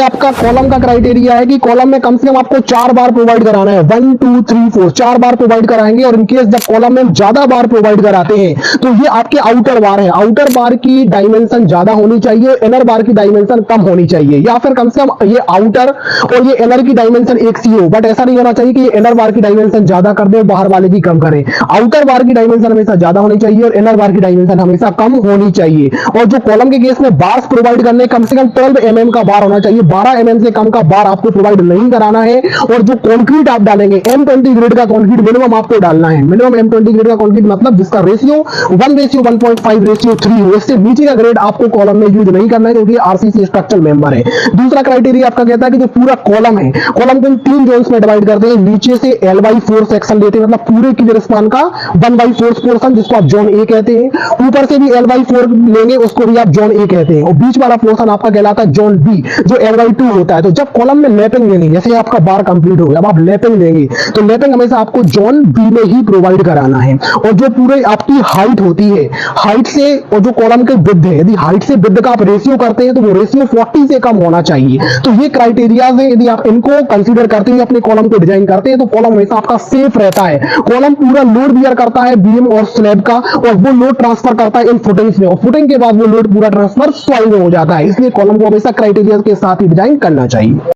आपका कॉलम का क्राइटेरिया है कि कॉलम में कम से कम आपको 4 बार प्रोवाइड कराना है, 1 2 3 4 4 बार प्रोवाइड कराएंगे। और इनकेस जब कॉलम में ज्यादा बार प्रोवाइड कराते हैं तो ये आपके आउटर बार है, आउटर बार की डायमेंशन ज्यादा होनी चाहिए, इनर बार की डायमेंशन कम होनी चाहिए, या फिर कम से कम ये आउटर और ये इनर की डायमेंशन एक सी हो। बट ऐसा नहीं होना चाहिए कि ये इनर बार की डायमेंशन ज्यादा कर दे, बाहर वाले की कम करे। आउटर बार की डायमेंशन हमेशा ज्यादा होनी चाहिए और इनर बार की डायमेंशन हमेशा कम होनी चाहिए। और जो कॉलम के केस में बार्स प्रोवाइड करने, कम से कम 12 mm का बार होना चाहिए, 12 mm से कम का बार आपको प्रोवाइड नहीं कराना है। और जो कंक्रीट आप डालेंगे, M20 ग्रेड का कंक्रीट मिनिमम आपको डालना है। मिनिमम M20 ग्रेड का कंक्रीट मतलब जिसका रेशियो 1:1.5:3 हो। इससे नीचे का ग्रेड आपको कॉलम में यूज नहीं करना है, क्योंकि आरसीसी स्ट्रक्चरल मेंबर है। दूसरा क्राइटेरिया आपका कहता है कि जो पूरा कॉलम है, कॉलम को 3 जोन्स में डिवाइड करते हैं। नीचे से L/4 सेक्शन लेते हैं, मतलब पूरे की स्पान का 1/4 पोर्शन, जिसको आप जोन ए कहते हैं। ऊपर से भी L/4 लेंगे, उसको भी आप जोन ए कहते हैं। और बीच वाला पोर्शन आपका कहलाता है जोन बी, जो L/2 होता है। तो जब कॉलम में लैपिंग लेंगे, जैसे आपका बार कंप्लीट हो गया, अब आप लैपिंग लेंगे, तो लैपिंग हमेशा आपको जोन बी में ही प्रोवाइड कराना है। और जो पूरे आपकी हाइट होती है, हाइट से और जो कॉलम के विड्थ है, यदि हाइट से विड्थ का आप रेशियो करते हैं तो वो रेशियो 40 से कम होना चाहिए। तो ये क्राइटेरिया है, यदि आप इनको कंसीडर करते हैं, अपने कॉलम को डिजाइन करते हैं, तो कॉलम हमेशा आपका सेफ रहता है। कॉलम पूरा लोड बियर करता है बीम और स्लैब का, और वो लोड ट्रांसफर करता है इन फुटिंग्स में, और फुटिंग के बाद वो लोड पूरा ट्रांसफर सॉइल में हो जाता है। इसलिए कॉलम को हमेशा क्राइटेरिया के साथ ही डिजाइन करना चाहिए।